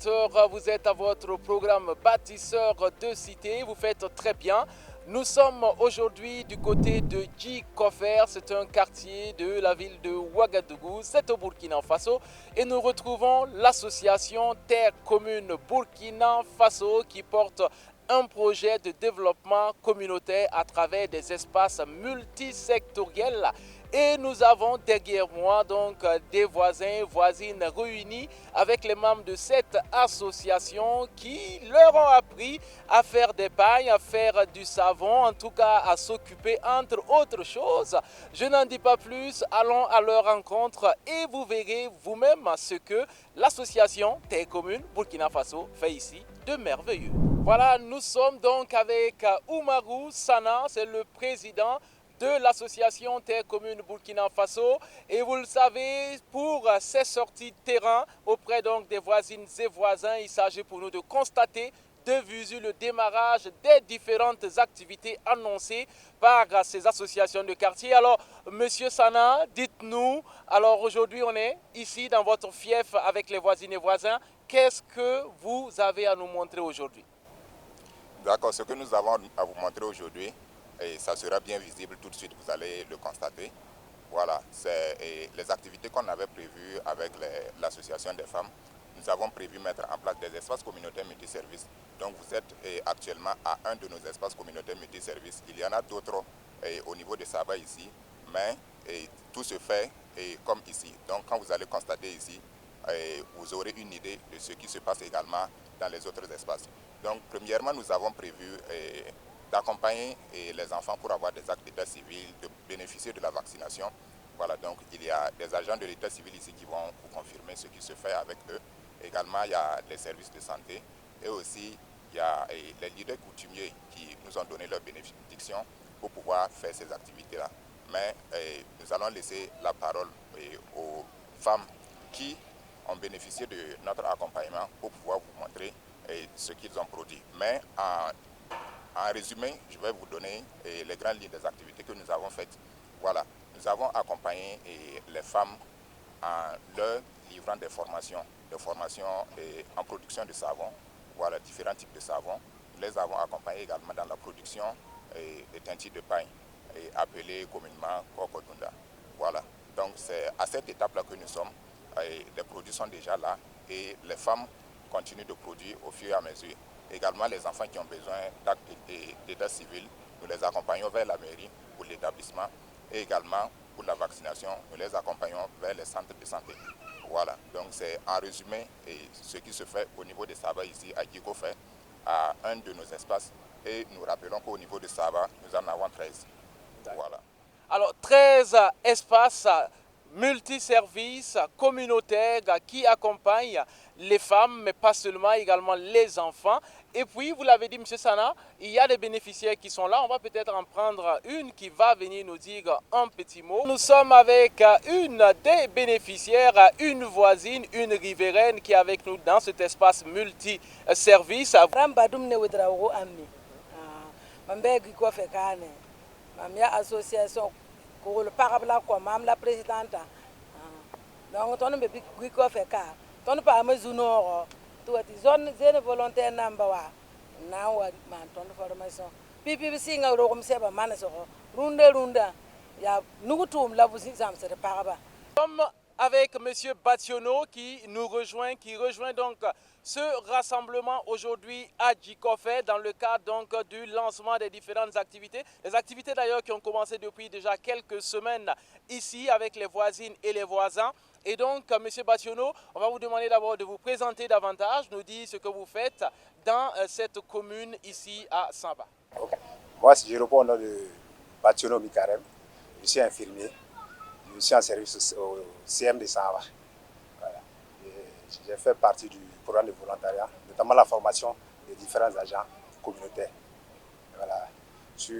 téléspectateurs, vous êtes à votre programme Bâtisseur de Cité, vous faites très bien. Nous sommes aujourd'hui du côté de Djikofer, c'est un quartier de la ville de Ouagadougou, c'est au Burkina Faso, et nous retrouvons l'association Terre Commune Burkina Faso qui porte un projet de développement communautaire à travers des espaces multisectoriels. Et nous avons derrière moi donc des voisins, voisines réunis avec les membres de cette association qui leur ont appris à faire des pailles, à faire du savon, en tout cas à s'occuper entre autres choses. Je n'en dis pas plus, allons à leur rencontre et vous verrez vous-même ce que l'association Terre Commune Burkina Faso fait ici de merveilleux. Voilà, nous sommes donc avec Oumarou Sana, c'est le président de l'association Terre Commune Burkina Faso. Et vous le savez, pour ces sorties de terrain auprès donc des voisines et voisins, il s'agit pour nous de constater de visu le démarrage des différentes activités annoncées par ces associations de quartier. Alors, Monsieur Sana, dites-nous, alors aujourd'hui on est ici dans votre fief avec les voisines et voisins. Qu'est-ce que vous avez à nous montrer aujourd'hui? D'accord, ce que nous avons à vous montrer aujourd'hui, et ça sera bien visible tout de suite, vous allez le constater. Voilà, c'est les activités qu'on avait prévues avec l'association des femmes. Nous avons prévu mettre en place des espaces communautaires multiservices. Donc vous êtes actuellement à un de nos espaces communautaires multiservices. Il y en a d'autres au niveau de Saba ici, mais tout se fait comme ici. Donc quand vous allez constater ici, vous aurez une idée de ce qui se passe également dans les autres espaces. Donc premièrement, nous avons prévu d'accompagner les enfants pour avoir des actes d'état civil, de bénéficier de la vaccination. Voilà, donc il y a des agents de l'état civil ici qui vont vous confirmer ce qui se fait avec eux. Également, il y a les services de santé et aussi il y a les leaders coutumiers qui nous ont donné leur bénédiction pour pouvoir faire ces activités-là. Mais nous allons laisser la parole aux femmes qui ont bénéficié de notre accompagnement pour pouvoir vous montrer ce qu'ils ont produit. Mais en résumé, je vais vous donner les grandes lignes des activités que nous avons faites. Voilà, nous avons accompagné les femmes en leur livrant des formations en production de savon. Voilà, différents types de savons. Nous les avons accompagnés également dans la production des teintilles de paille, appelées communément Kokodunda. Voilà, donc c'est à cette étape-là que nous sommes. Les produits sont déjà là et les femmes continuent de produire au fur et à mesure. Également, les enfants qui ont besoin d'actes d'état civil, nous les accompagnons vers la mairie pour l'établissement et également pour la vaccination, nous les accompagnons vers les centres de santé. Voilà, donc c'est en résumé ce qui se fait au niveau de Saba ici à Djikofer, à un de nos espaces. Et nous rappelons qu'au niveau de Saba, nous en avons 13. Voilà. Alors, 13 espaces multiservices communautaires qui accompagnent les femmes, mais pas seulement, également les enfants. Et puis, vous l'avez dit, M. Sana, il y a des bénéficiaires qui sont là. On va peut-être en prendre une qui va venir nous dire un petit mot. Nous sommes avec une des bénéficiaires, une voisine, une riveraine qui est avec nous dans cet espace multiservice. Mam ya association ko le parabla ko mam la présidente donc ton be bi ko fe ka ton pa ma zuno to ti zone volontaire namba wa na wa man ton formation pipi singa ro ko mse ba man so runda ya nugutum la busi sam se paraba. Comme avec M. Bationo qui nous rejoint, qui rejoint donc ce rassemblement aujourd'hui à Djikofer dans le cadre donc du lancement des différentes activités. Les activités d'ailleurs qui ont commencé depuis déjà quelques semaines ici avec les voisines et les voisins. Et donc, M. Bationo, on va vous demander d'abord de vous présenter davantage, nous dire ce que vous faites dans cette commune ici à Samba. Okay. Moi, je réponds au nom de Bationo Mikarem, je suis infirmier. Je suis en service au CM de Samba. Voilà. J'ai fait partie du programme de volontariat, notamment la formation des différents agents communautaires. Voilà. Sur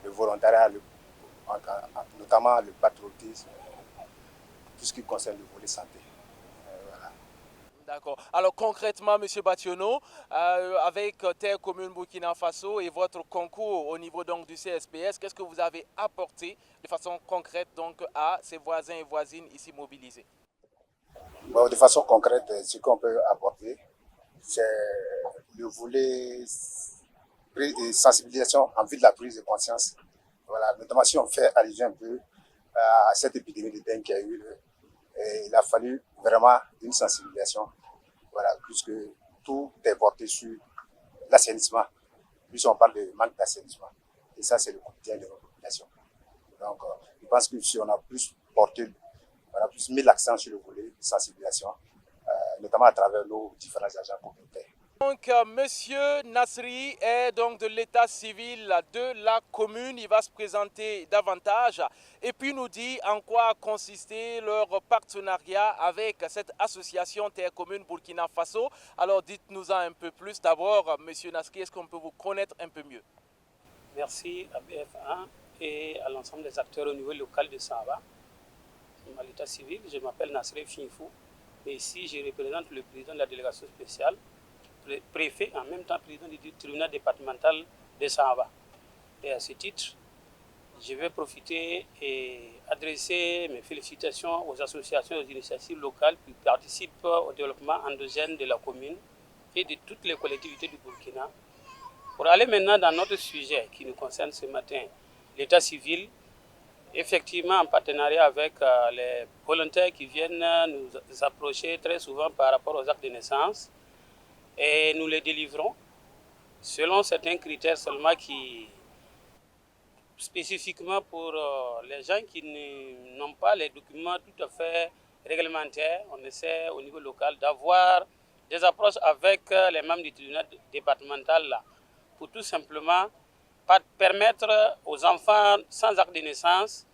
le volontariat, notamment le patriotisme, tout ce qui concerne le volet santé. Voilà. D'accord. Alors concrètement, M. Bationo, avec Terre Commune Burkina Faso et votre concours au niveau donc du CSPS, qu'est-ce que vous avez apporté de façon concrète donc à ces voisins et voisines ici mobilisés? Bon, de façon concrète, ce qu'on peut apporter, c'est le volet sensibilisation en vue de la prise de conscience. Voilà, notamment si on fait allusion un peu à cette épidémie de dengue qui a eu lieu, il a fallu vraiment une sensibilisation, voilà, puisque tout est porté sur l'assainissement, puisqu'on parle de manque d'assainissement. Et ça, c'est le quotidien de notre population. Donc, je pense que si on a plus porté, on a plus mis l'accent sur le volet de sensibilisation, notamment à travers nos différents agents communautaires. Donc, Monsieur Nasri est donc de l'état civil de la commune. Il va se présenter davantage et puis nous dire en quoi consistait leur partenariat avec cette association Terre Commune Burkina Faso. Alors, dites-nous-en un peu plus. D'abord, Monsieur Nasri, est-ce qu'on peut vous connaître un peu mieux? Merci à BF1 et à l'ensemble des acteurs au niveau local de Sava. À l'état civil, je m'appelle Nasri Finfou et ici, je représente le président de la délégation spéciale, préfet, en même temps président du tribunal départemental de Sava. Et à ce titre, je vais profiter et adresser mes félicitations aux associations et aux initiatives locales qui participent au développement endogène de la commune et de toutes les collectivités du Burkina. Pour aller maintenant dans notre sujet qui nous concerne ce matin, l'état civil, effectivement en partenariat avec les volontaires qui viennent nous approcher très souvent par rapport aux actes de naissance, et nous les délivrons selon certains critères seulement qui, spécifiquement pour les gens qui n'ont pas les documents tout à fait réglementaires, on essaie au niveau local d'avoir des approches avec les membres du tribunal départemental là, pour tout simplement permettre aux enfants sans acte de naissance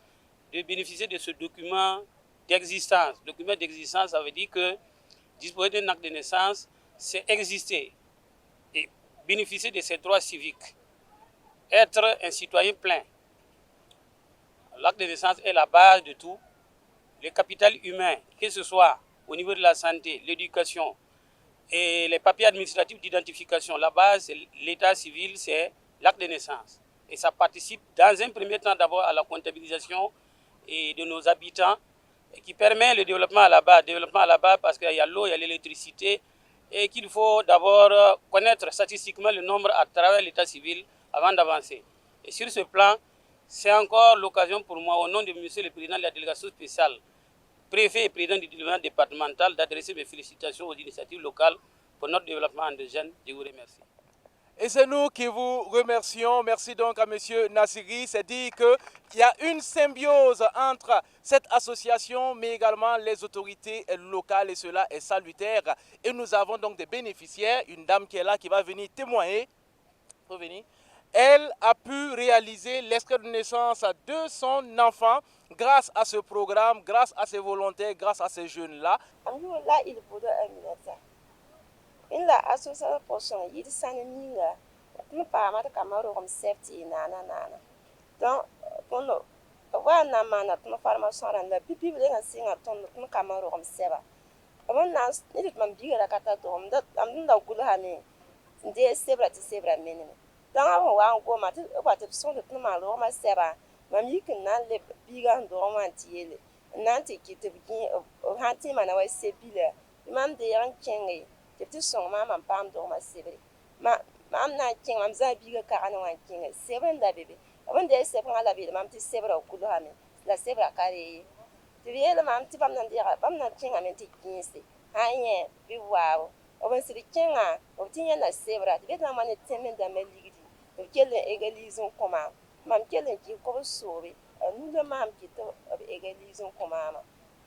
de bénéficier de ce document d'existence. Document d'existence, ça veut dire que disposer d'un acte de naissance, c'est exister et bénéficier de ses droits civiques, être un citoyen plein. L'acte de naissance est la base de tout. Le capital humain, que ce soit au niveau de la santé, l'éducation et les papiers administratifs d'identification, la base, l'état civil, c'est l'acte de naissance. Et ça participe dans un premier temps d'abord à la comptabilisation et de nos habitants et qui permet le développement à la base. Développement à la base parce qu'il y a l'eau, il y a l'électricité et qu'il faut d'abord connaître statistiquement le nombre à travers l'état civil avant d'avancer. Et sur ce plan, c'est encore l'occasion pour moi, au nom de monsieur le président de la délégation spéciale, préfet et président du tribunal départemental, d'adresser mes félicitations aux initiatives locales pour notre développement endogène. Je vous remercie. Et c'est nous qui vous remercions. Merci donc à M. Nassiri. C'est dit qu'il y a une symbiose entre cette association, mais également les autorités locales, et cela est salutaire. Et nous avons donc des bénéficiaires, une dame qui est là, qui va venir témoigner. Elle a pu réaliser l'extrait de naissance de son enfant grâce à ce programme, grâce à ces volontaires, grâce à ces jeunes-là. La association pour son yid sanninga ne pas ma camaro comme safety nana. Donc, pour nous, voilà, mana, ton formation rend la pipi de la singer ton camaro comme seba. Avant nas, il m'a dit la catastrophe, I'm not good honey. Des sebra to sebra minimum. Donc, avant, go mat, what if son de tomorrow, my seba, mammy can not live big and dormant. Nanti kit to begin of hunting man away sebilla. Mam de young chingy. Depuis son maman pam do ma sebre ma mam na king mam za biga ka na wan king seven da bebe avant de seven ala bebe mam ti sebra ku do hame la sebra kare ti yele mam ti pam nan dira pam na king amen ti kinse hanye bi wawo oban siri kinga o ti na sebra ti na man temen da me ligidi o kele egalizon koma mam kele ki ko sobe nu le mam ki to egalizon koma ma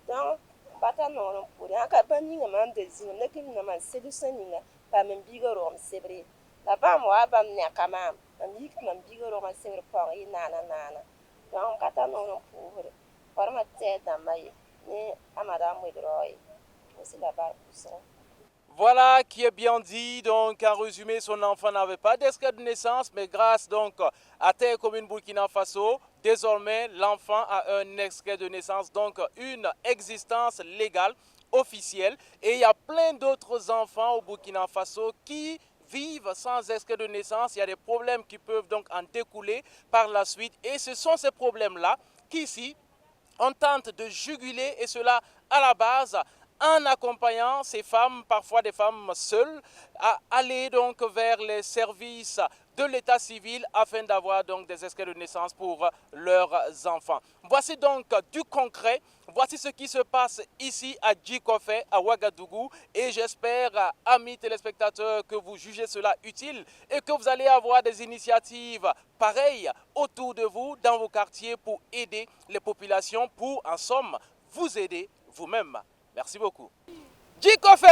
donc bata non pour aka baninga man de zino nekim na man solution ninga pa men bigo rom sebre la ba mo abam ne kama am yik man bigo rom sebre pa yi nana donc kata non pour forma te da mai ni amada mo droy aussi la ba pour Voilà qui est bien dit. Donc, en résumé, son enfant n'avait pas d'extrait de naissance, mais grâce donc à Terre Commune Burkina Faso, désormais, l'enfant a un extrait de naissance, donc une existence légale, officielle. Et il y a plein d'autres enfants au Burkina Faso qui vivent sans extrait de naissance. Il y a des problèmes qui peuvent donc en découler par la suite. Et ce sont ces problèmes-là qu'ici, on tente de juguler, et cela à la base, en accompagnant ces femmes, parfois des femmes seules, à aller donc vers les services de l'état civil afin d'avoir donc des extraits de naissance pour leurs enfants. Voici donc du concret, voici ce qui se passe ici à Djikofe, à Ouagadougou, et j'espère, amis téléspectateurs, que vous jugez cela utile et que vous allez avoir des initiatives pareilles autour de vous, dans vos quartiers, pour aider les populations, pour en somme vous aider vous-même. Merci beaucoup. Djikofe!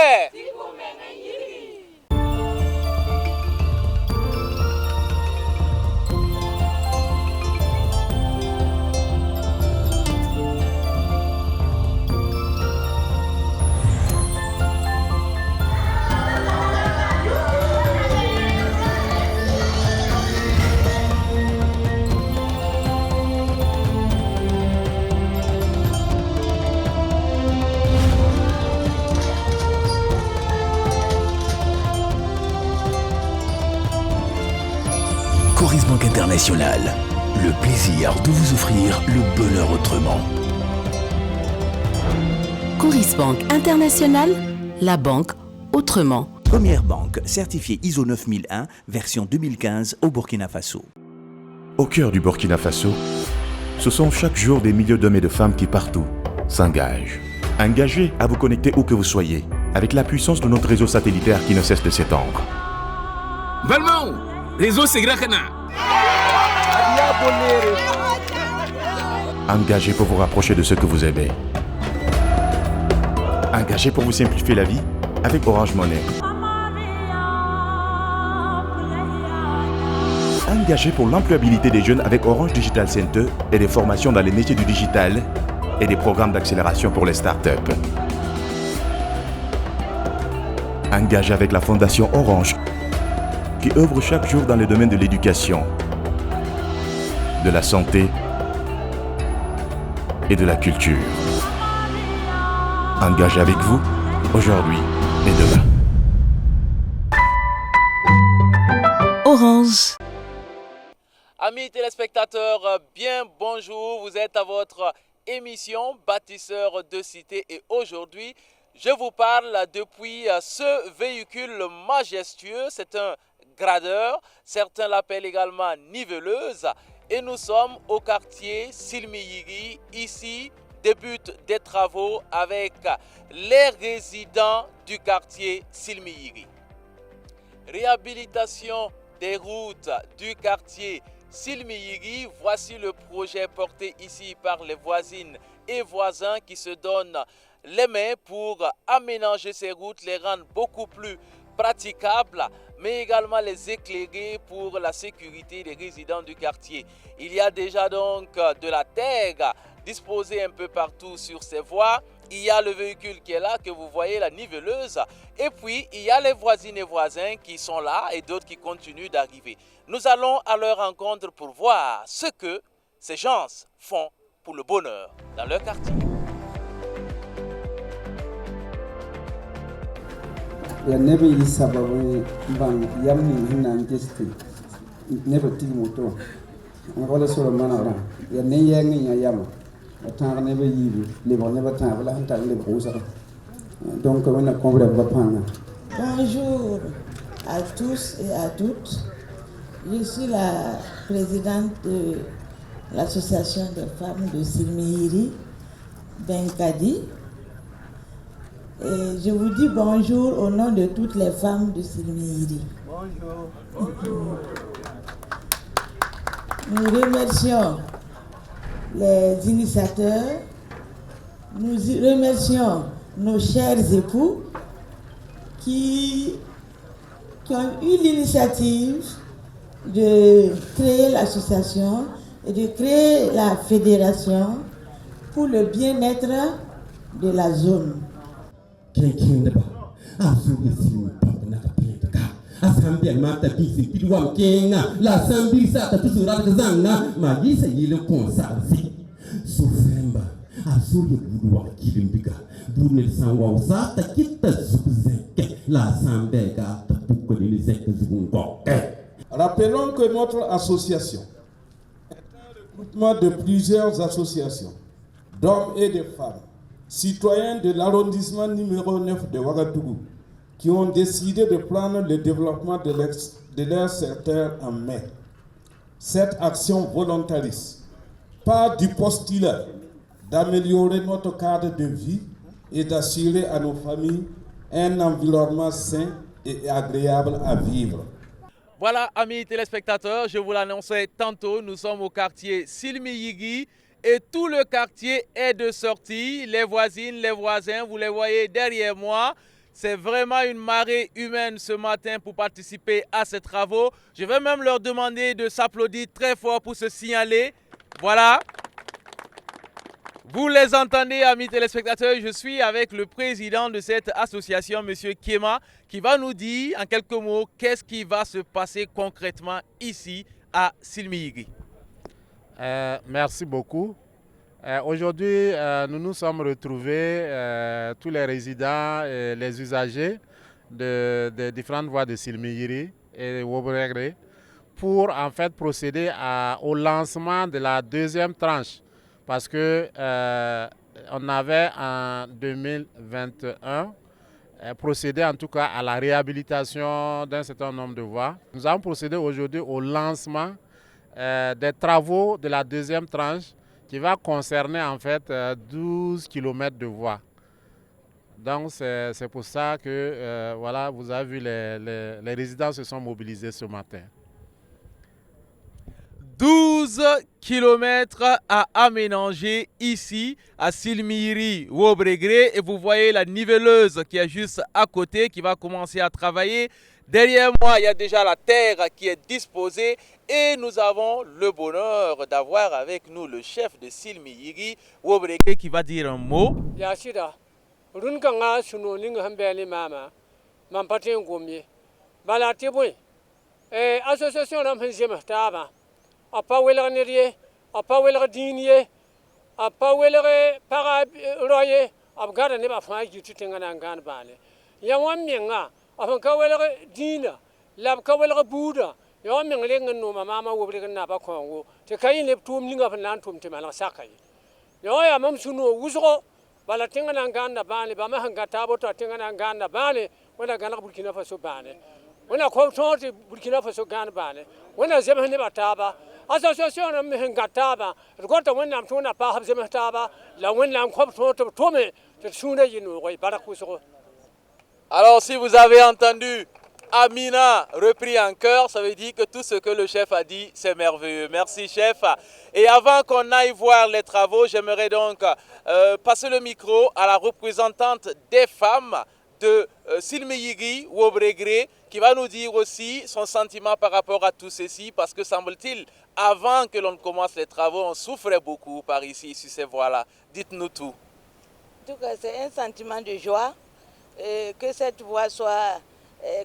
Coris Banque International, le plaisir de vous offrir le bonheur autrement. Coris Banque International, la banque autrement. Première banque certifiée ISO 9001, version 2015 au Burkina Faso. Au cœur du Burkina Faso, ce sont chaque jour des milliers d'hommes et de femmes qui partout s'engagent. Engagés à vous connecter où que vous soyez, avec la puissance de notre réseau satellitaire qui ne cesse de s'étendre. Valmont, réseau Segrakana. Engagés pour vous rapprocher de ceux que vous aimez. Engagés pour vous simplifier la vie avec Orange Money. Engagés pour l'employabilité des jeunes avec Orange Digital Center et des formations dans les métiers du digital et des programmes d'accélération pour les startups. Engagés avec la Fondation Orange qui œuvre chaque jour dans le domaine de l'éducation, de la santé et de la culture. Engagé avec vous, aujourd'hui et demain. Orange. Amis téléspectateurs, bien bonjour, vous êtes à votre émission Bâtisseurs de Cité et aujourd'hui, je vous parle depuis ce véhicule majestueux, c'est un gradeur, certains l'appellent également niveleuse et nous sommes au quartier Silmiyiri. Ici débutent des travaux avec les résidents du quartier Silmiyiri. Réhabilitation des routes du quartier Silmiyiri, voici le projet porté ici par les voisines et voisins qui se donnent les mains pour aménager ces routes, les rendre beaucoup plus praticables, mais également les éclairer pour la sécurité des résidents du quartier. Il y a déjà donc de la terre disposée un peu partout sur ces voies. Il y a le véhicule qui est là, que vous voyez, la niveleuse. Et puis, il y a les voisines et voisins qui sont là et d'autres qui continuent d'arriver. Nous allons à leur rencontre pour voir ce que ces gens font pour le bonheur dans leur quartier. Ya nebe yi sababu ban yamni hinan gesti nebe tigi moto wala solo manara ya ne yengi ya yama tanga nebe yibi le bon nebe tanga la hanta le brosa donc on a compris ba panga. Bonjour à tous et à toutes. Je suis la présidente de l'association des femmes de Silmiyiri, Benkadi. Et je vous dis bonjour au nom de toutes les femmes de Silmiyiri. Bonjour. Nous remercions les initiateurs, nous remercions nos chers époux qui ont eu l'initiative de créer l'association et de créer la fédération pour le bien-être de la zone. Rappelons que notre association est un regroupement de plusieurs associations d'hommes et de femmes citoyens de l'arrondissement numéro 9 de Ouagadougou, qui ont décidé de prendre le développement de leur secteur en main. Cette action volontariste part du postulat d'améliorer notre cadre de vie et d'assurer à nos familles un environnement sain et agréable à vivre. Voilà, amis téléspectateurs, je vous l'annonçais tantôt, nous sommes au quartier Silmi-Yigui et tout le quartier est de sortie. Les voisines, les voisins, vous les voyez derrière moi. C'est vraiment une marée humaine ce matin pour participer à ces travaux. Je vais même leur demander de s'applaudir très fort pour se signaler. Voilà. Vous les entendez, amis téléspectateurs, je suis avec le président de cette association, M. Kéma, qui va nous dire en quelques mots qu'est-ce qui va se passer concrètement ici à Silmi-Yigui. Merci beaucoup. Aujourd'hui, nous nous sommes retrouvés, tous les résidents et les usagers des différentes voies de Silmi-Yigui et Wobregre, pour en fait procéder au lancement de la deuxième tranche. Parce que on avait en 2021 procédé en tout cas à la réhabilitation d'un certain nombre de voies. Nous avons procédé aujourd'hui au lancement des travaux de la deuxième tranche qui va concerner en fait 12 km de voies. Donc c'est pour ça que voilà, vous avez vu les résidents se sont mobilisés ce matin. 12 km à aménager ici à Silmi-Yigui Wobregre et vous voyez la niveleuse qui est juste à côté qui va commencer à travailler. Derrière moi, il y a déjà la terre qui est disposée et nous avons le bonheur d'avoir avec nous le chef de Silmi-Yigui Wobregre qui va dire un mot. Yashida, runkanga sunoning hambeli mama, mampatin gomye, balatibwe, association d'amphenzema taba. Apa welere neriye, apa welere diniye, apa welere para roye, abgara ne ba fa yitu tengana ngan bane. Ya wamenga, apa ka welere dina, lab ka welere buda, ya wamenga le ngano mama wobre na ba kongo. Te kayin le tum linga fa nan tum te mala sakai. Ya mam suno wusro, bala tengana ngan na bane, ba ma hanga tabo to tengana ngan na bane, wala gana Burkina Faso bane. Wala ko tonte Burkina Faso gan bane. Wala zeba ne bataba. Association of Mihangataba, Rgota when I'm tuna perhaps Mataba, La when I'm cop to Tome, the sooner you know, Barakuso. Alors, si vous avez entendu Amina repris en chœur, ça veut dire que tout ce que le chef a dit, c'est merveilleux. Merci, chef. Et avant qu'on aille voir les travaux, j'aimerais donc passer le micro à la représentante des femmes de Silmi-Yigui Wobregre, qui va nous dire aussi son sentiment par rapport à tout ceci, parce que semble-t-il, avant que l'on commence les travaux, on souffrait beaucoup par ici, sur ces voies-là. Dites-nous tout. En tout cas, c'est un sentiment de joie que cette voie soit,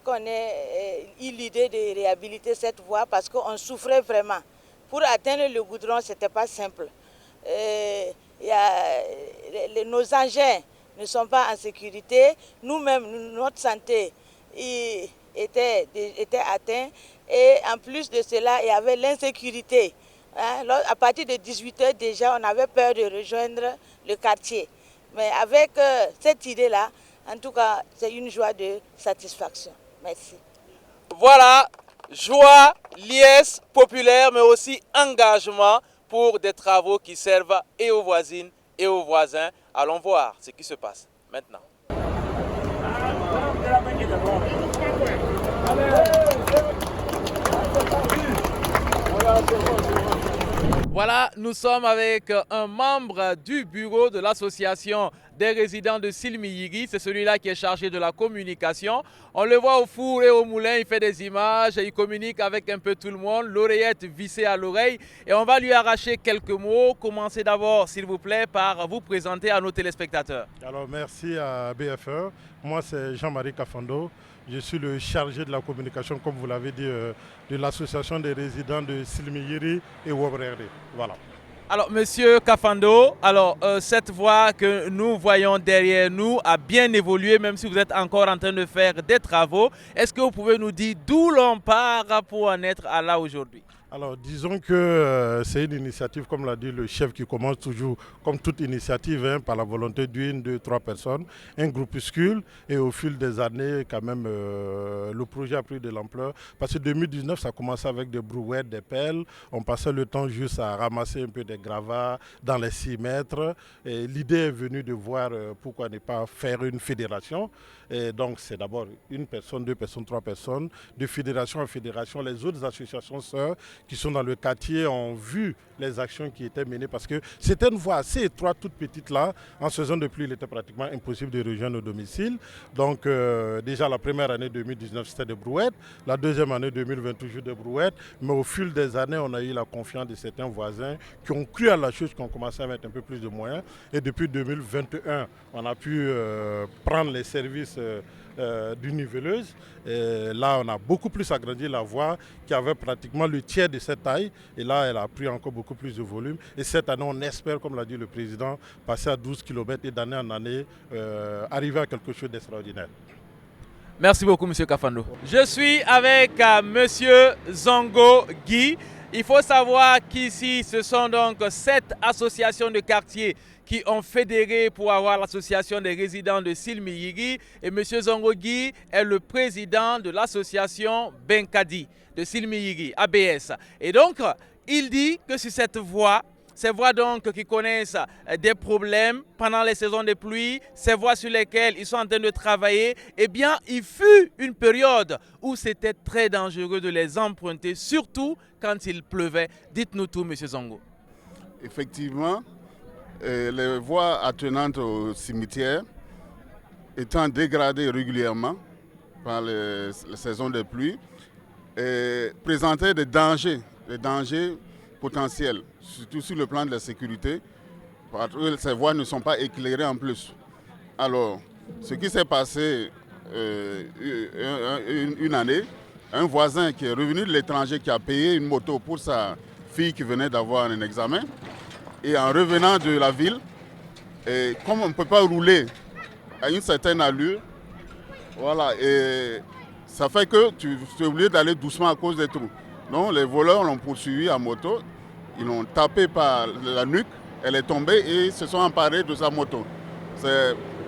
qu'on ait eu l'idée de réhabiliter cette voie, parce qu'on souffrait vraiment. Pour atteindre le goudron, ce n'était pas simple. Nos engins ne sont pas en sécurité. Nous-mêmes, notre santé était atteinte. Et en plus de cela, il y avait l'insécurité. Hein? À partir de 18h déjà, on avait peur de rejoindre le quartier. Mais avec cette idée-là, en tout cas, c'est une joie de satisfaction. Merci. Voilà, joie, liesse populaire, mais aussi engagement pour des travaux qui servent et aux voisines et aux voisins. Allons voir ce qui se passe maintenant. Voilà, nous sommes avec un membre du bureau de l'association des résidents de Silmi-Yigui. C'est celui-là qui est chargé de la communication. On le voit au four et au moulin, il fait des images, il communique avec un peu tout le monde, l'oreillette vissée à l'oreille. Et on va lui arracher quelques mots. Commencez d'abord, s'il vous plaît, par vous présenter à nos téléspectateurs. Alors, merci à BFE. Moi, c'est Jean-Marie Kafando. Je suis le chargé de la communication, comme vous l'avez dit, de l'association des résidents de Silmi-Yigui et Wobregre. Voilà. Alors, monsieur Kafando, cette voie que nous voyons derrière nous a bien évolué, même si vous êtes encore en train de faire des travaux. Est-ce que vous pouvez nous dire d'où l'on part pour en être à là aujourd'hui? Alors disons que c'est une initiative, comme l'a dit le chef, qui commence toujours comme toute initiative, par la volonté d'une, deux, trois personnes, un groupuscule, et au fil des années quand même le projet a pris de l'ampleur, parce que 2019 ça commençait avec des brouettes, des pelles, on passait le temps juste à ramasser un peu des gravats dans les 6 mètres, et l'idée est venue de voir pourquoi ne pas faire une fédération, et donc c'est d'abord une personne, 2 personnes, 3 personnes, de fédération en fédération, les autres associations sœurs qui sont dans le quartier ont vu les actions qui étaient menées parce que c'était une voie assez étroite, toute petite là. En saison de pluie, il était pratiquement impossible de rejoindre nos domiciles. Donc déjà la première année 2019, c'était des brouettes. La deuxième année 2020, toujours des brouettes. Mais au fil des années, on a eu la confiance de certains voisins qui ont cru à la chose, qui ont commencé à mettre un peu plus de moyens. Et depuis 2021, on a pu prendre les services d'une niveleuse. Et là, on a beaucoup plus agrandi la voie qui avait pratiquement le tiers de cette taille. Et là, elle a pris encore beaucoup plus de volume. Et cette année, on espère, comme l'a dit le président, passer à 12 km et d'année en année, arriver à quelque chose d'extraordinaire. Merci beaucoup, M. Kafando. Je suis avec M. Zongo Guy. Il faut savoir qu'ici, ce sont donc 7 associations de quartier qui ont fédéré pour avoir l'association des résidents de Silmiyiri. Et M. Zongo Guy est le président de l'association Benkadi de Silmiyiri, ABS. Et donc, il dit que sur cette voie, ces voies donc qui connaissent des problèmes pendant les saisons de pluie, ces voies sur lesquelles ils sont en train de travailler, eh bien, il fut une période où c'était très dangereux de les emprunter, surtout quand il pleuvait. Dites-nous tout, M. Zongo. Effectivement, les voies attenantes au cimetière étant dégradées régulièrement par les saisons de pluie, présentaient des dangers potentiels, surtout sur le plan de la sécurité, parce que ces voies ne sont pas éclairées en plus. Alors, ce qui s'est passé une année, un voisin qui est revenu de l'étranger, qui a payé une moto pour sa fille qui venait d'avoir un examen, et en revenant de la ville, et comme on ne peut pas rouler à une certaine allure, voilà, et ça fait que tu es obligé d'aller doucement à cause des trous. Donc les voleurs l'ont poursuivi à moto, ils l'ont tapé par la nuque, elle est tombée et se sont emparés de sa moto.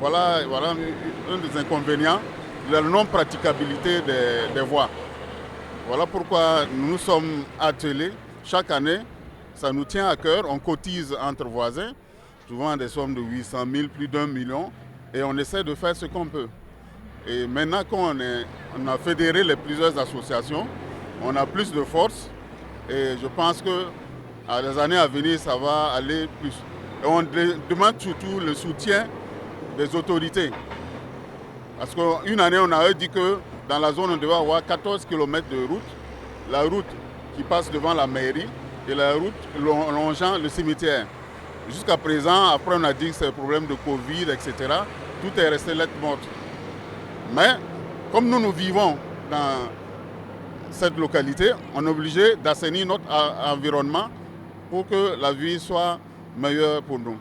Voilà un des inconvénients de la non-praticabilité des voies. Voilà pourquoi nous nous sommes attelés chaque année, ça nous tient à cœur, on cotise entre voisins, souvent des sommes de 800 000, plus d'1 million, et on essaie de faire ce qu'on peut. Et maintenant qu'on a fédéré plusieurs associations, on a plus de force et je pense que à les années à venir, ça va aller plus. Et on demande surtout le soutien des autorités. Parce qu'une année, on avait dit que dans la zone, on devait avoir 14 km de route. La route qui passe devant la mairie et la route longeant le cimetière. Jusqu'à présent, après on a dit que c'est un problème de Covid, etc. Tout est resté lettre morte. Mais comme nous vivons dans cette localité, on est obligé d'assainir notre environnement pour que la vie soit meilleure pour nous.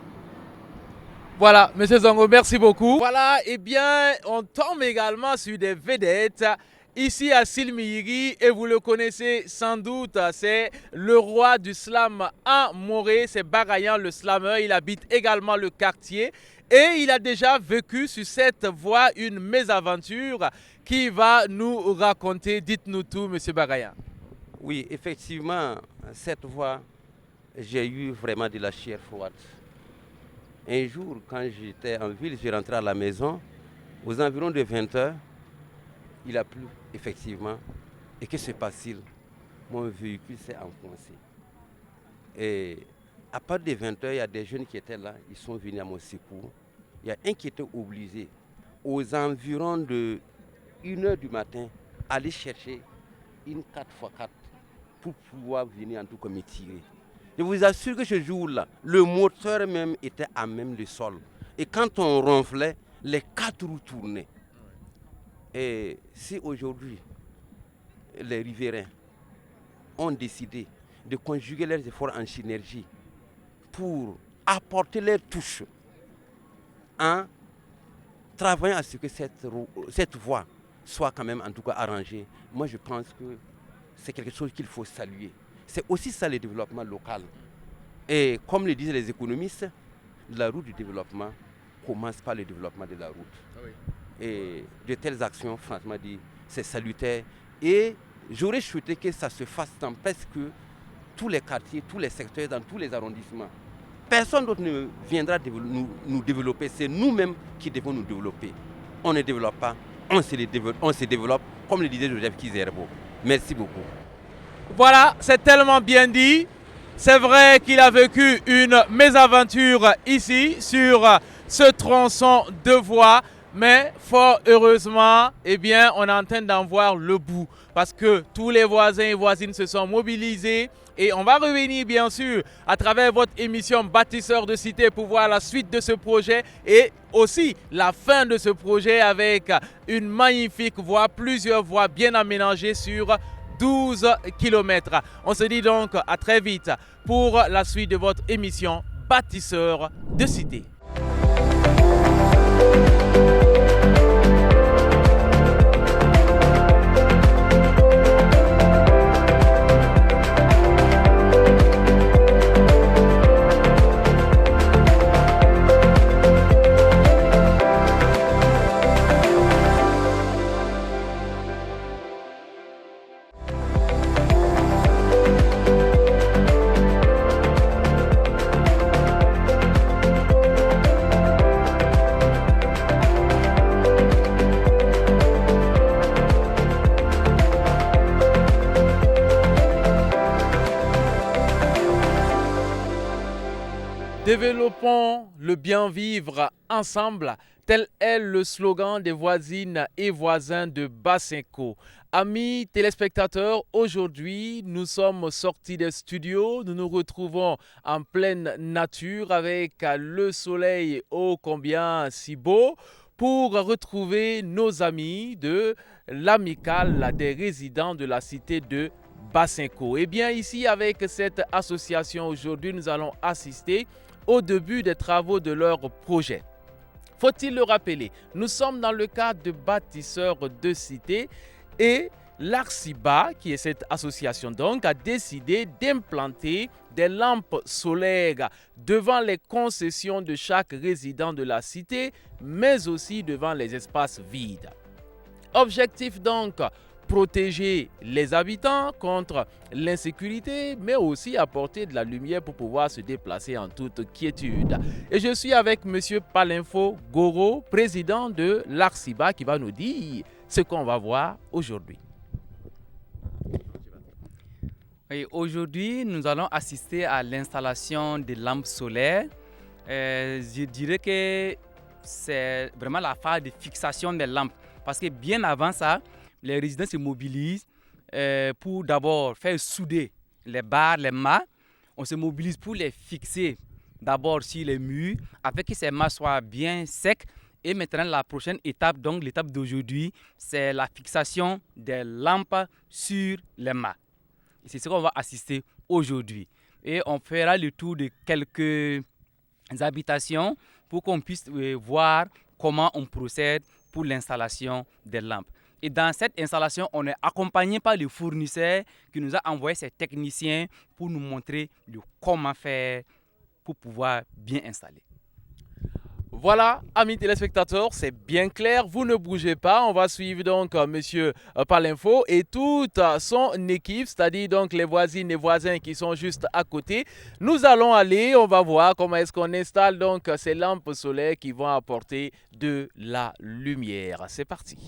Voilà, M. Zongo, merci beaucoup. Voilà, eh bien, on tombe également sur des vedettes ici à Silmiyiri, et vous le connaissez sans doute, c'est le roi du slam à Morée, c'est Barayan le slammer, il habite également le quartier et il a déjà vécu sur cette voie une mésaventure qui va nous raconter. Dites-nous tout, M. Barayan. Oui, effectivement, cette voie, j'ai eu vraiment de la chair froide. Un jour, quand j'étais en ville, je rentrais à la maison, aux environs de 20 h, il a plu, effectivement. Et que se passe-t-il? Mon véhicule s'est enfoncé. Et à partir de 20 h, il y a des jeunes qui étaient là, ils sont venus à mon secours. Il y a un qui était obligé, aux environs de 1 h du matin, aller chercher une 4x4 pour pouvoir venir en tout cas me tirer. Je vous assure que ce jour-là, le moteur même était à même le sol. Et quand on ronflait, les 4 roues tournaient. Et si aujourd'hui, les riverains ont décidé de conjuguer leurs efforts en synergie pour apporter leur touche en travaillant à ce que cette voie soit quand même en tout cas arrangée, moi je pense que c'est quelque chose qu'il faut saluer. C'est aussi ça le développement local. Et comme le disaient les économistes, la route du développement commence par le développement de la route. Oui. Et de telles actions, franchement dit, c'est salutaire. Et j'aurais souhaité que ça se fasse dans presque tous les quartiers, tous les secteurs, dans tous les arrondissements. Personne d'autre ne viendra nous développer, c'est nous-mêmes qui devons nous développer. On ne développe pas, on se développe, comme le disait Joseph Kizerbo. Merci beaucoup. Voilà, c'est tellement bien dit. C'est vrai qu'il a vécu une mésaventure ici, sur ce tronçon de voie. Mais fort heureusement, eh bien, on est en train d'en voir le bout. Parce que tous les voisins et voisines se sont mobilisés. Et on va revenir bien sûr à travers votre émission Bâtisseurs de Cité pour voir la suite de ce projet et aussi la fin de ce projet avec une magnifique voie, plusieurs voies bien aménagées sur 12 km. On se dit donc à très vite pour la suite de votre émission Bâtisseurs de Cité. Développons le bien vivre ensemble, tel est le slogan des voisines et voisins de Basenko. Amis téléspectateurs, aujourd'hui nous sommes sortis des studios, nous nous retrouvons en pleine nature avec le soleil ô combien si beau pour retrouver nos amis de l'amicale des résidents de la cité de Basenko. Et bien ici avec cette association aujourd'hui nous allons assister au début des travaux de leur projet. Faut-il le rappeler, nous sommes dans le cadre de Bâtisseurs de Cité et l'Arciba, qui est cette association donc, a décidé d'implanter des lampes solaires devant les concessions de chaque résident de la cité, mais aussi devant les espaces vides. Objectif donc, protéger les habitants contre l'insécurité, mais aussi apporter de la lumière pour pouvoir se déplacer en toute quiétude. Et je suis avec M. Palinfo Goro, président de l'Arciba, qui va nous dire ce qu'on va voir aujourd'hui. Aujourd'hui, nous allons assister à l'installation des lampes solaires. Je dirais que c'est vraiment la phase de fixation des lampes, parce que bien avant ça, les résidents se mobilisent pour d'abord faire souder les barres, les mâts. On se mobilise pour les fixer d'abord sur les murs, afin que ces mâts soient bien secs. Et maintenant, la prochaine étape, donc l'étape d'aujourd'hui, c'est la fixation des lampes sur les mâts. Et c'est ce qu'on va assister aujourd'hui. Et on fera le tour de quelques habitations pour qu'on puisse voir comment on procède pour l'installation des lampes. Et dans cette installation, on est accompagné par le fournisseur qui nous a envoyé ses techniciens pour nous montrer comment faire pour pouvoir bien installer. Voilà, amis téléspectateurs, c'est bien clair, vous ne bougez pas. On va suivre donc M. Palinfo et toute son équipe, c'est-à-dire donc les voisines et voisins qui sont juste à côté. Nous allons aller, on va voir comment est-ce qu'on installe donc ces lampes solaires qui vont apporter de la lumière. C'est parti.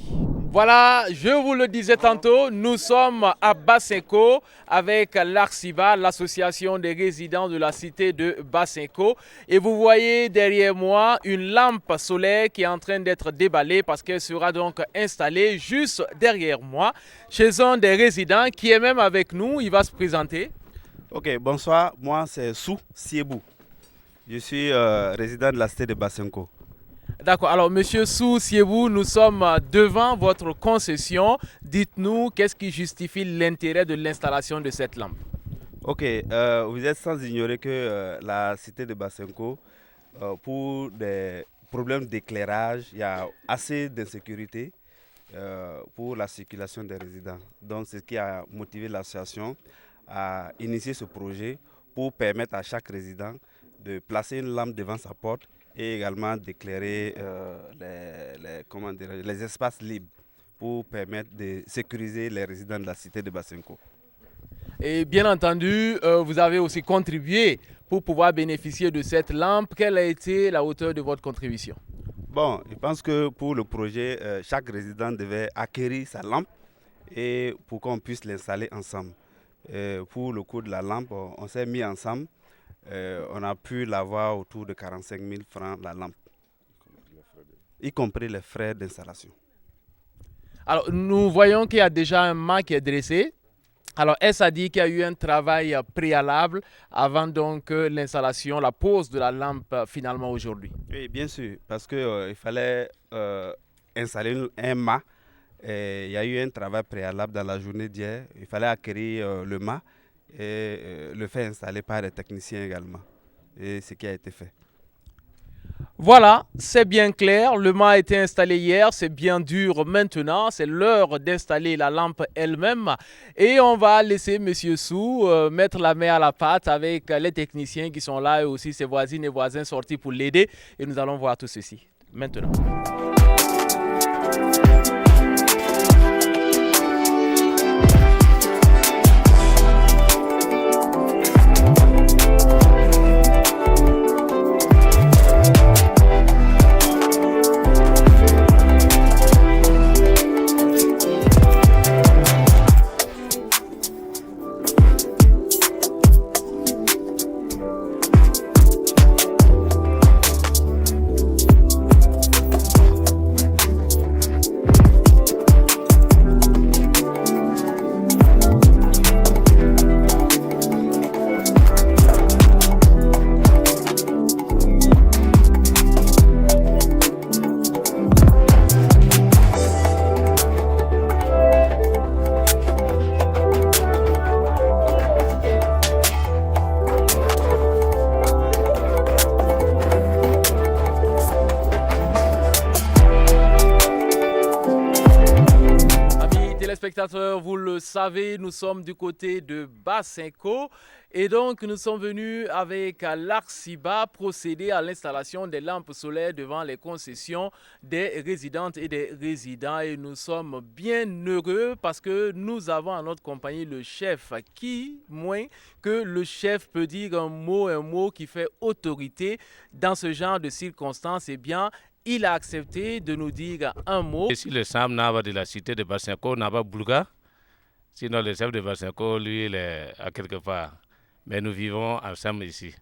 Voilà, je vous le disais tantôt, nous sommes à Basenko avec l'Arciba, l'association des résidents de la cité de Basenko. Et vous voyez derrière moi une lampe solaire qui est en train d'être déballée parce qu'elle sera donc installée juste derrière moi chez un des résidents qui est même avec nous. Il va se présenter. Ok, bonsoir, moi c'est Sou Siebou. Je suis résident de la cité de Basenko. D'accord, alors Monsieur Sou Siebou, nous sommes devant votre concession. Dites-nous, qu'est-ce qui justifie l'intérêt de l'installation de cette lampe? Ok, vous êtes sans ignorer que la cité de Basenko, pour des problèmes d'éclairage, il y a assez d'insécurité pour la circulation des résidents. Donc c'est ce qui a motivé l'association a initié ce projet pour permettre à chaque résident de placer une lampe devant sa porte et également d'éclairer les espaces libres pour permettre de sécuriser les résidents de la cité de Basenko. Et bien entendu, vous avez aussi contribué pour pouvoir bénéficier de cette lampe. Quelle a été la hauteur de votre contribution? Bon, je pense que pour le projet, chaque résident devait acquérir sa lampe et pour qu'on puisse l'installer ensemble. Pour le coût de la lampe, on s'est mis ensemble. On a pu l'avoir autour de 45 000 francs la lampe, y compris les frais d'installation. Alors, nous voyons qu'il y a déjà un mât qui est dressé. Alors, est-ce à dire qu'il y a eu un travail préalable avant donc l'installation, la pose de la lampe finalement aujourd'hui? Oui, bien sûr, parce qu'il fallait installer un mât. Il y a eu un travail préalable dans la journée d'hier. Il fallait acquérir le mât et le faire installer par les techniciens également. Et ce qui a été fait. Voilà, c'est bien clair. Le mât a été installé hier, c'est bien dur maintenant. C'est l'heure d'installer la lampe elle-même. Et on va laisser M. Sou mettre la main à la pâte avec les techniciens qui sont là et aussi ses voisines et voisins sortis pour l'aider. Et nous allons voir tout ceci maintenant. Vous le savez, nous sommes du côté de Basenko et donc nous sommes venus avec l'Arciba procéder à l'installation des lampes solaires devant les concessions des résidentes et des résidents et nous sommes bien heureux parce que nous avons en notre compagnie le chef. Qui moins que le chef peut dire un mot qui fait autorité dans ce genre de circonstances? Eh bien, il a accepté de nous dire un mot. Ici, le Sam Nava de la cité de Basenko, Nava Boulga. Sinon, le chef de Basenko, lui, il est à quelque part. Mais nous vivons ensemble ici.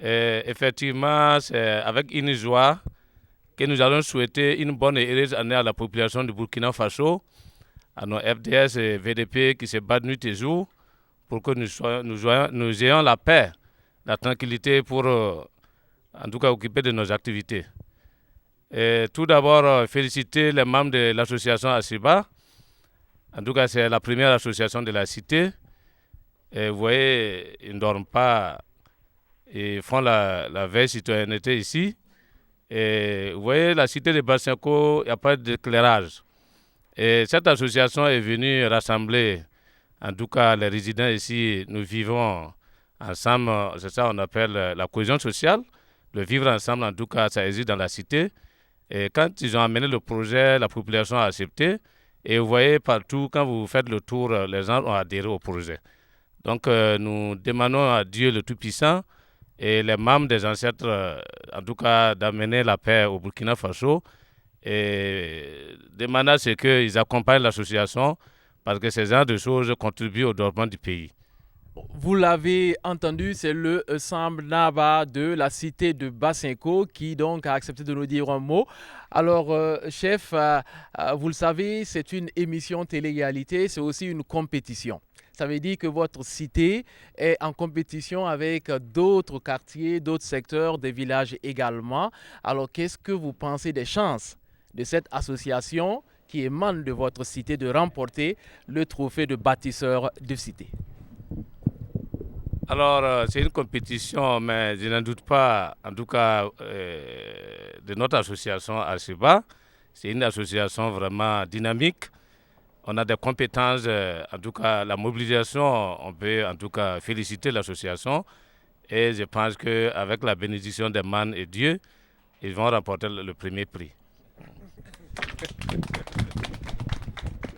Et effectivement, c'est avec une joie que nous allons souhaiter une bonne et heureuse année à la population du Burkina Faso, à nos FDS et VDP qui se battent nuit et jour pour que nous ayons la paix, la tranquillité pour, en tout cas, occuper de nos activités. Et tout d'abord, féliciter les membres de l'association Asiba. En tout cas, c'est la première association de la cité. Et vous voyez, ils ne dorment pas. Ils font la veille citoyenneté ici. Et vous voyez, la cité de Basenko, il n'y a pas d'éclairage. Et cette association est venue rassembler, en tout cas, les résidents ici. Nous vivons ensemble, c'est ça qu'on appelle la cohésion sociale. Le vivre ensemble, en tout cas, ça existe dans la cité. Et quand ils ont amené le projet, la population a accepté. Et vous voyez partout, quand vous faites le tour, les gens ont adhéré au projet. Donc nous demandons à Dieu le Tout-Puissant et les membres des ancêtres, en tout cas, d'amener la paix au Burkina Faso. Et demandons à ce qu'ils accompagnent l'association parce que ces genres de choses contribuent au développement du pays. Vous l'avez entendu, c'est le Sam Nava de la cité de Basenko qui donc a accepté de nous dire un mot. Alors, chef, vous le savez, c'est une émission télé-réalité, c'est aussi une compétition. Ça veut dire que votre cité est en compétition avec d'autres quartiers, d'autres secteurs, des villages également. Alors, qu'est-ce que vous pensez des chances de cette association qui émane de votre cité de remporter le trophée de bâtisseur de cité? Alors, c'est une compétition, mais je n'en doute pas, en tout cas, de notre association Asiba. C'est une association vraiment dynamique On a des compétences, en tout cas la mobilisation, on peut en tout cas féliciter l'association. Et je pense qu'avec la bénédiction des man et Dieu, ils vont remporter le premier prix.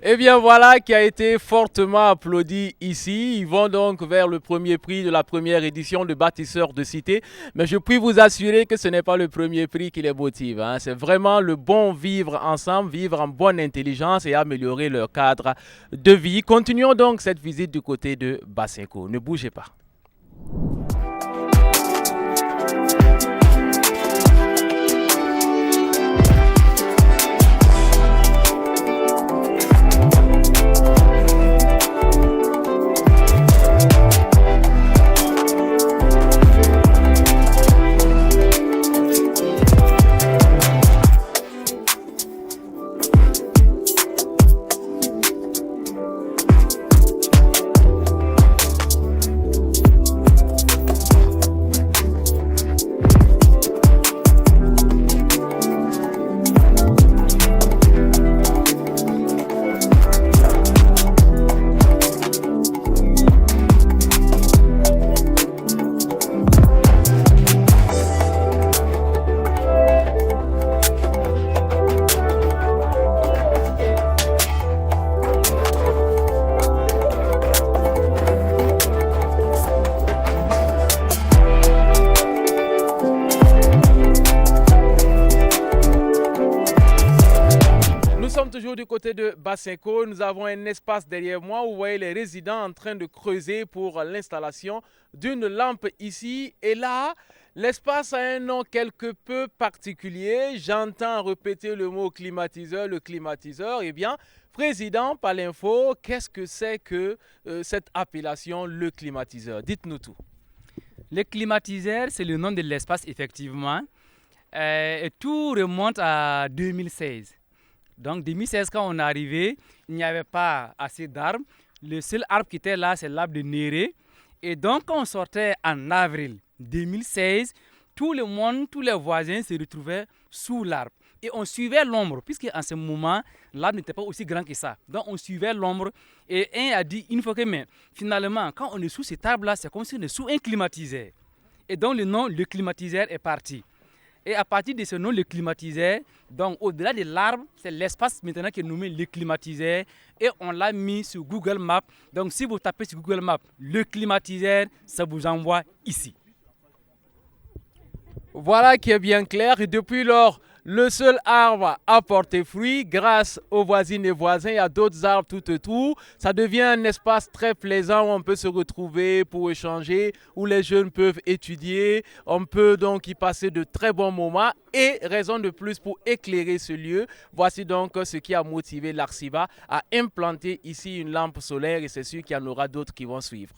Eh bien voilà qui a été fortement applaudi ici. Ils vont donc vers le premier prix de la première édition de Bâtisseurs de Cité. Mais je puis vous assurer que ce n'est pas le premier prix qui les motive. C'est vraiment le bon vivre ensemble, vivre en bonne intelligence et améliorer leur cadre de vie. Continuons donc cette visite du côté de Basenko. Ne bougez pas. Du côté de Basenko, nous avons un espace derrière moi où vous voyez les résidents en train de creuser pour l'installation d'une lampe ici. Et là, l'espace a un nom quelque peu particulier. J'entends répéter le mot climatiseur, le climatiseur. Eh bien, président, par l'info, qu'est-ce que c'est que cette appellation, le climatiseur? Dites-nous tout. Le climatiseur, c'est le nom de l'espace, effectivement. Et tout remonte à 2016. Donc, 2016, quand on est arrivé, il n'y avait pas assez d'arbres. Le seul arbre qui était là, c'est l'arbre de Néré. Et donc, quand on sortait en avril 2016, tout le monde, tous les voisins se retrouvaient sous l'arbre. Et on suivait l'ombre, puisque en ce moment, l'arbre n'était pas aussi grand que ça. Donc, on suivait l'ombre. Et un a dit, une fois que, mais finalement, quand on est sous cet arbre-là, c'est comme si on est sous un climatiseur. Et donc, le nom, le climatiseur est parti. Et à partir de ce nom, le climatiseur, donc au-delà de l'arbre, c'est l'espace maintenant qui est nommé le climatiseur. Et on l'a mis sur Google Maps. Donc si vous tapez sur Google Maps le climatiseur, ça vous envoie ici. Voilà qui est bien clair. Et depuis lors, le seul arbre a porté fruit grâce aux voisines et voisins. Il y a d'autres arbres tout autour. Ça devient un espace très plaisant où on peut se retrouver pour échanger, où les jeunes peuvent étudier. On peut donc y passer de très bons moments. Et raison de plus pour éclairer ce lieu. Voici donc ce qui a motivé l'Arciba à implanter ici une lampe solaire. Et c'est sûr qu'il y en aura d'autres qui vont suivre.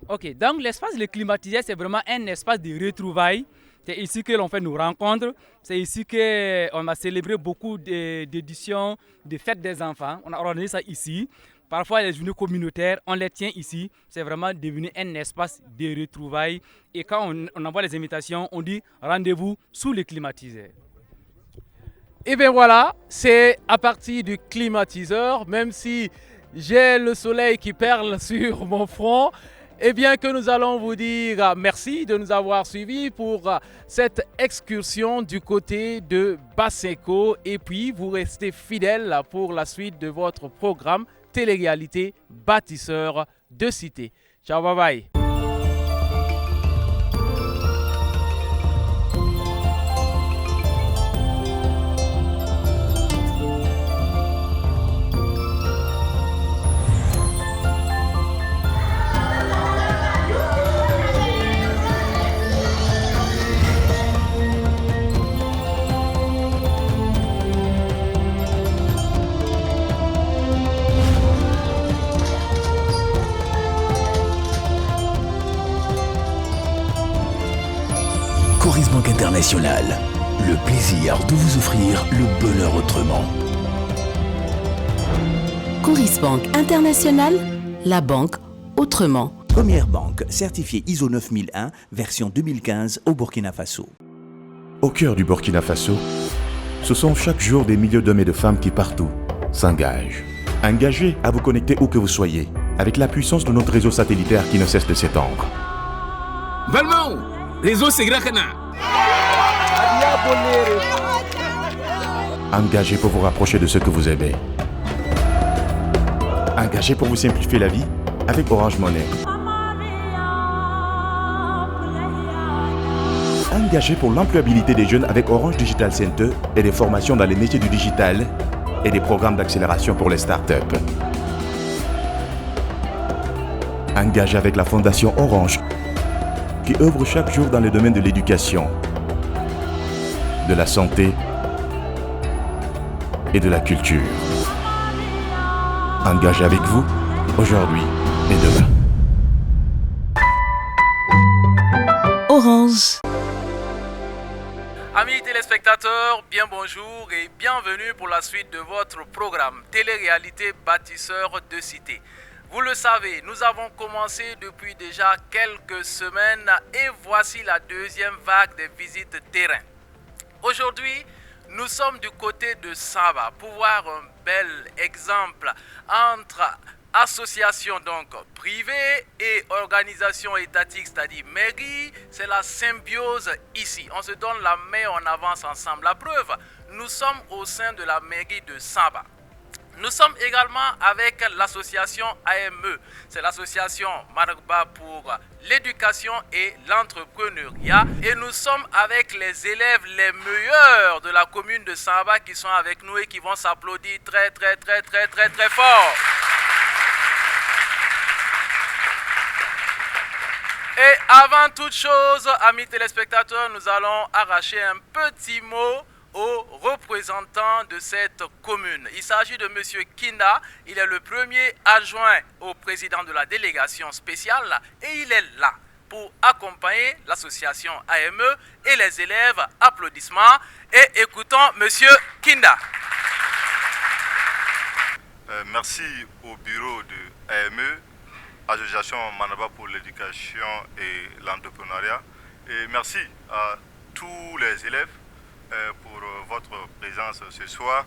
Ok, donc l'espace le climatiseur, c'est vraiment un espace de retrouvailles. C'est ici que l'on fait nos rencontres. C'est ici qu'on a célébré beaucoup d'éditions de fêtes des enfants. On a organisé ça ici. Parfois, les journées communautaires, on les tient ici. C'est vraiment devenu un espace de retrouvailles. Et quand on envoie les invitations, on dit rendez-vous sous le climatiseur. Et bien voilà, c'est à partir du climatiseur, même si j'ai le soleil qui perle sur mon front, eh bien que nous allons vous dire merci de nous avoir suivis pour cette excursion du côté de Basenko. Et puis, vous restez fidèles pour la suite de votre programme télé-réalité Bâtisseurs de Cité. Ciao, bye bye. Coris Banque Internationale, le plaisir de vous offrir le bonheur autrement. Coris Banque Internationale, la banque autrement. Première banque certifiée ISO 9001, version 2015 au Burkina Faso. Au cœur du Burkina Faso, ce sont chaque jour des milliers d'hommes et de femmes qui partout s'engage. Engagé à vous connecter où que vous soyez, avec la puissance de notre réseau satellitaire qui ne cesse de s'étendre. Valmont, réseau Segrakana. Engagé pour vous rapprocher de ceux que vous aimez. Engagé pour vous simplifier la vie avec Orange Money. Engagé pour l'employabilité des jeunes avec Orange Digital Center et des formations dans les métiers du digital et des programmes d'accélération pour les startups. Engagé avec la Fondation Orange qui œuvre chaque jour dans le domaine de l'éducation, de la santé et de la culture. Engagé avec vous, aujourd'hui et demain. Orange. Amis téléspectateurs, bien bonjour et bienvenue pour la suite de votre programme Télé-réalité bâtisseur de cité. Vous le savez, nous avons commencé depuis déjà quelques semaines et voici la deuxième vague des visites terrain. Aujourd'hui, nous sommes du côté de Saba pour voir un bel exemple entre associations donc privées et organisations étatiques, c'est-à-dire mairie. C'est la symbiose ici. On se donne la main, on avance ensemble. La preuve, nous sommes au sein de la mairie de Saba. Nous sommes également avec l'association AME, c'est l'association Managba pour l'éducation et l'entrepreneuriat. Et nous sommes avec les élèves les meilleurs de la commune de Saba qui sont avec nous et qui vont s'applaudir très fort. Et avant toute chose, amis téléspectateurs, nous allons arracher un petit mot aux représentants de cette commune. Il s'agit de M. Kinda, il est le premier adjoint au président de la délégation spéciale et il est là pour accompagner l'association AME et les élèves. Applaudissements et écoutons M. Kinda. Merci au bureau de AME, Association Managba pour l'éducation et l'entrepreneuriat, et merci à tous les élèves pour votre présence ce soir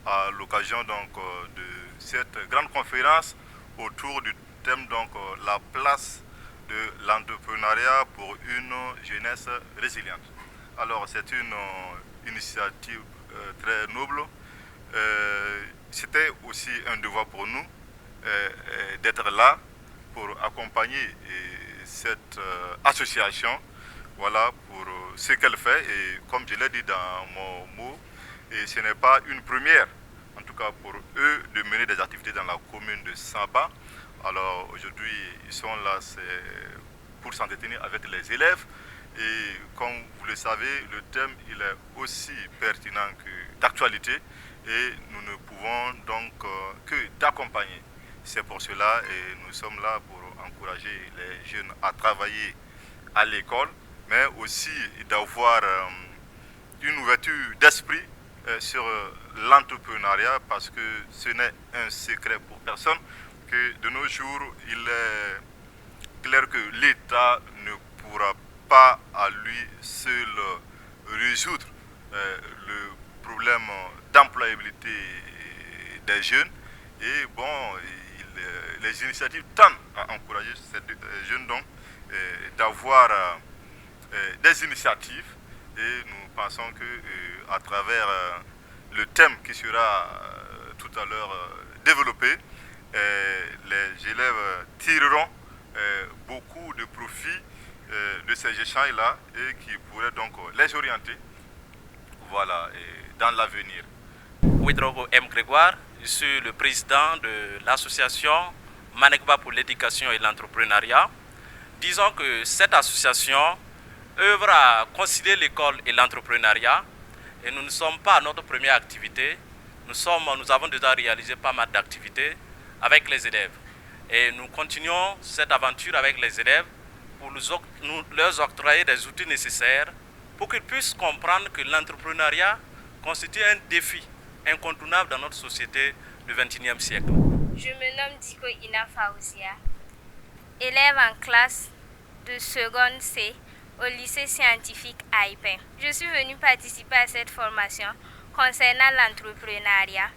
à l'occasion donc de cette grande conférence autour du thème donc la place de l'entrepreneuriat pour une jeunesse résiliente. Alors c'est une initiative très noble. C'était aussi un devoir pour nous d'être là pour accompagner cette association. Voilà pour ce qu'elle fait et comme je l'ai dit dans mon mot, et ce n'est pas une première, en tout cas pour eux, de mener des activités dans la commune de Saba. Alors aujourd'hui, ils sont là pour s'entretenir avec les élèves et comme vous le savez, le thème il est aussi pertinent que d'actualité et nous ne pouvons donc que d'accompagner. C'est pour cela et nous sommes là pour encourager les jeunes à travailler à l'école, mais aussi d'avoir une ouverture d'esprit sur l'entrepreneuriat parce que ce n'est un secret pour personne que de nos jours, il est clair que l'État ne pourra pas à lui seul résoudre le problème d'employabilité des jeunes. Et bon, les initiatives tendent à encourager ces jeunes donc d'avoir des initiatives et nous pensons que à travers le thème qui sera tout à l'heure développé, les élèves tireront beaucoup de profit de ces échanges-là et qui pourraient donc les orienter voilà, dans l'avenir. Ouedraogo M. Grégoire, je suis le président de l'association Managba pour l'éducation et l'entrepreneuriat. Disons que cette association œuvre à concilier l'école et l'entrepreneuriat et nous ne sommes pas à notre première activité. Nous avons déjà réalisé pas mal d'activités avec les élèves et nous continuons cette aventure avec les élèves pour leur octroyer des outils nécessaires pour qu'ils puissent comprendre que l'entrepreneuriat constitue un défi incontournable dans notre société du XXIe siècle. Je me nomme Diko Ina Faousia, élève en classe de seconde C au lycée scientifique Aïpin. Je suis venue participer à cette formation concernant l'entrepreneuriat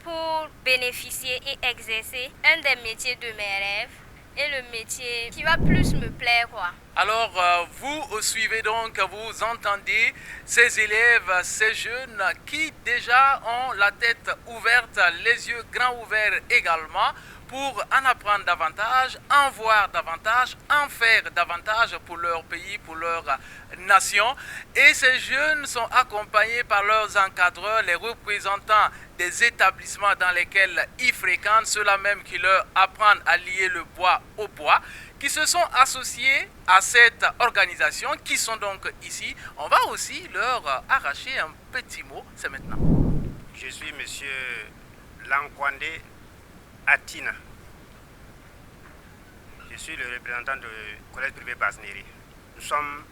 pour bénéficier et exercer un des métiers de mes rêves et le métier qui va plus me plaire, quoi. Alors, vous suivez donc, vous entendez ces élèves, ces jeunes qui déjà ont la tête ouverte, les yeux grands ouverts également, pour en apprendre davantage, en voir davantage, en faire davantage pour leur pays, pour leur nation. Et ces jeunes sont accompagnés par leurs encadreurs, les représentants des établissements dans lesquels ils fréquentent, ceux-là même qui leur apprennent à lier le bois au bois, qui se sont associés à cette organisation, qui sont donc ici. On va aussi leur arracher un petit mot, c'est maintenant. Je suis monsieur Lankwande Atina. Je suis le représentant du collège privé Basneri. Nous sommes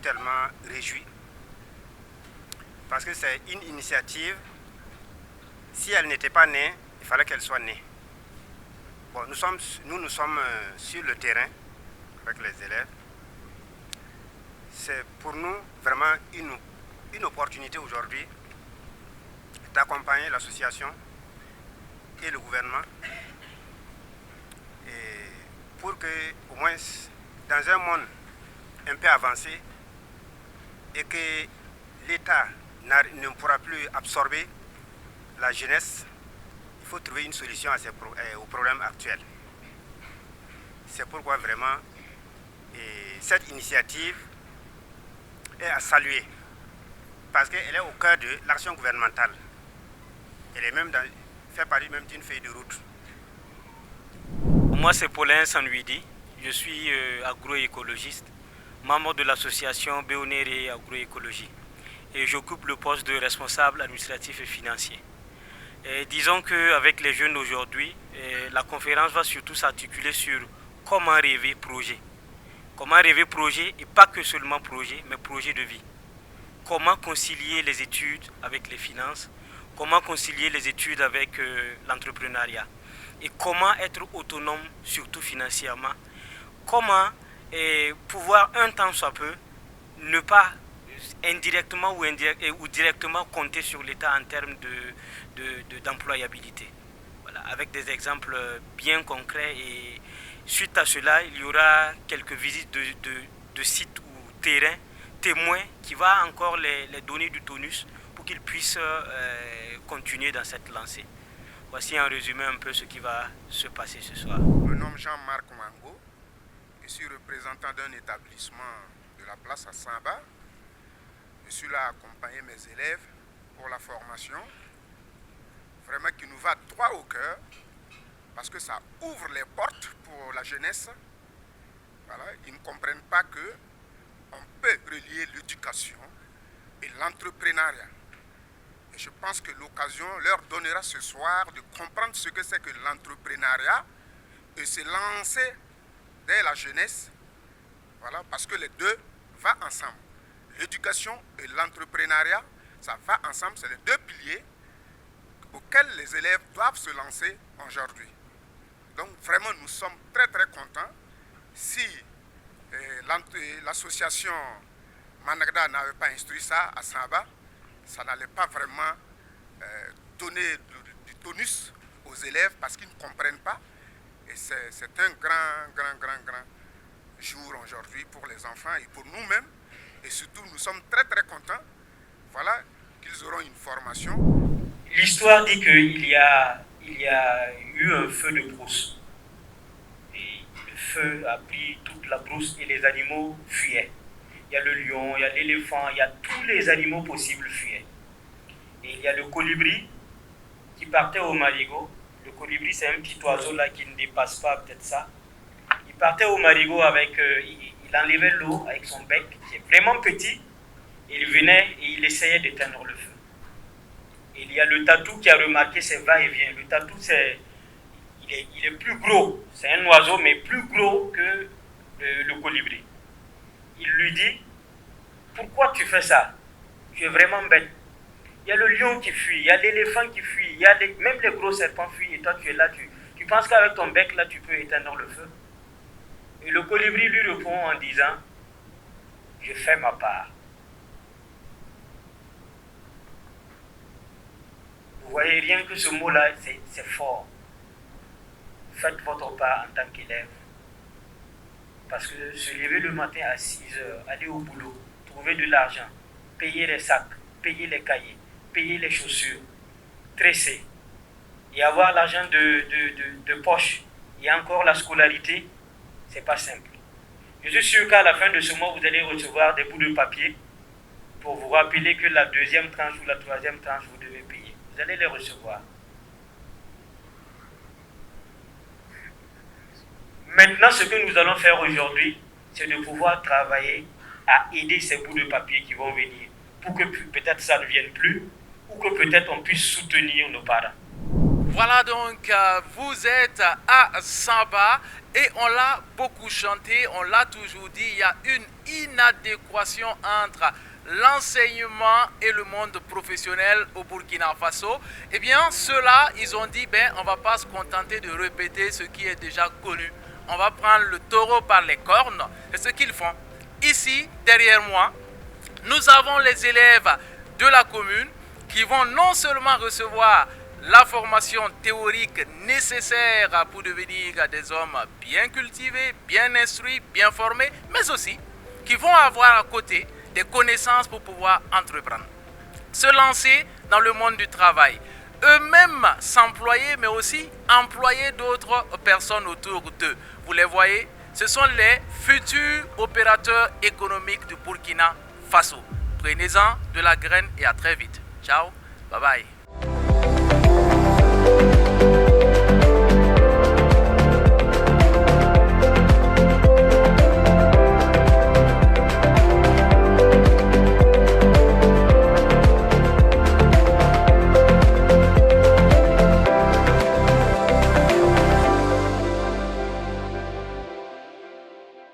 tellement réjouis parce que c'est une initiative. Si elle n'était pas née, il fallait qu'elle soit née. Bon, nous sommes sur le terrain avec les élèves. C'est pour nous vraiment une opportunité aujourd'hui d'accompagner l'association et le gouvernement et pour que, au moins, dans un monde un peu avancé et que l'État ne pourra plus absorber la jeunesse, il faut trouver une solution aux problèmes actuels. C'est pourquoi vraiment cette initiative est à saluer parce qu'elle est au cœur de l'action gouvernementale. Elle est même fait partie même d'une feuille de route. Moi, c'est Paulin Sanouidi. Je suis agroécologiste, membre de l'association Béonéré Agroécologie. Et j'occupe le poste de responsable administratif et financier. Et disons qu'avec les jeunes d'aujourd'hui, la conférence va surtout s'articuler sur comment rêver projet. Comment rêver projet, et pas que seulement projet, mais projet de vie. Comment concilier les études avec les finances, comment concilier les études avec l'entrepreneuriat et comment être autonome, surtout financièrement. Comment pouvoir un temps soit peu ne pas indirectement ou directement compter sur l'État en termes d'employabilité. Voilà, avec des exemples bien concrets et suite à cela, il y aura quelques visites de sites ou terrains témoins qui va encore les donner du tonus pour qu'ils puissent continuer dans cette lancée. Voici en résumé un peu ce qui va se passer ce soir. Je me nomme Jean-Marc Mango. Je suis représentant d'un établissement de la place à Samba. Je suis là à accompagner mes élèves pour la formation. Vraiment qui nous va droit au cœur parce que ça ouvre les portes pour la jeunesse. Voilà, ils ne comprennent pas qu'on peut relier l'éducation et l'entrepreneuriat. Et je pense que l'occasion leur donnera ce soir de comprendre ce que c'est que l'entrepreneuriat et se lancer dès la jeunesse. Voilà, parce que les deux vont ensemble. L'éducation et l'entrepreneuriat, ça va ensemble. C'est les deux piliers auxquels les élèves doivent se lancer aujourd'hui. Donc vraiment, nous sommes très très contents. Si l'association Managda n'avait pas instruit ça à Samba, ça n'allait pas vraiment donner du tonus aux élèves parce qu'ils ne comprennent pas. Et c'est un grand jour aujourd'hui pour les enfants et pour nous-mêmes. Et surtout, nous sommes très très contents, voilà, qu'ils auront une formation. L'histoire dit qu'il y a eu un feu de brousse. Et le feu a pris toute la brousse et les animaux fuyaient. Il y a le lion, il y a l'éléphant, il y a tous les animaux possibles fuyaient. Et il y a le colibri qui partait au marigot. Le colibri, c'est un petit oiseau là qui ne dépasse pas peut-être ça. Il partait au marigot avec... il enlevait l'eau avec son bec, qui est vraiment petit. Il venait et il essayait d'éteindre le feu. Et il y a le tatou qui a remarqué ses va-et-vient. Le tatou, il est plus gros. C'est un oiseau, mais plus gros que le colibri. Il lui dit, pourquoi tu fais ça? Tu es vraiment bête. Il y a le lion qui fuit, il y a l'éléphant qui fuit, il y a même les gros serpents fuient. Et toi, tu es là, tu penses qu'avec ton bec, là, tu peux éteindre le feu? Et le colibri lui répond en disant, je fais ma part. Vous voyez, rien que ce mot-là, c'est fort. Faites votre part en tant qu'élève. Parce que se lever le matin à 6 heures, aller au boulot, trouver de l'argent, payer les sacs, payer les cahiers, payer les chaussures, tresser, et avoir l'argent de poche, et encore la scolarité, c'est pas simple. Je suis sûr qu'à la fin de ce mois, vous allez recevoir des bouts de papier pour vous rappeler que la deuxième tranche ou la troisième tranche, vous devez payer. Vous allez les recevoir. Maintenant, ce que nous allons faire aujourd'hui, c'est de pouvoir travailler à aider ces bouts de papier qui vont venir pour que peut-être ça ne vienne plus ou que peut-être on puisse soutenir nos parents. Voilà donc, vous êtes à Samba et on l'a beaucoup chanté, on l'a toujours dit, il y a une inadéquation entre l'enseignement et le monde professionnel au Burkina Faso. Eh bien, ceux-là, ils ont dit, on ne va pas se contenter de répéter ce qui est déjà connu. On va prendre le taureau par les cornes. C'est ce qu'ils font. Ici, derrière moi, nous avons les élèves de la commune qui vont non seulement recevoir la formation théorique nécessaire pour devenir des hommes bien cultivés, bien instruits, bien formés, mais aussi qui vont avoir à côté des connaissances pour pouvoir entreprendre, se lancer dans le monde du travail, eux-mêmes s'employer, mais aussi employer d'autres personnes autour d'eux. Vous les voyez, ce sont les futurs opérateurs économiques du Burkina Faso. Prenez-en de la graine et à très vite. Ciao, bye bye.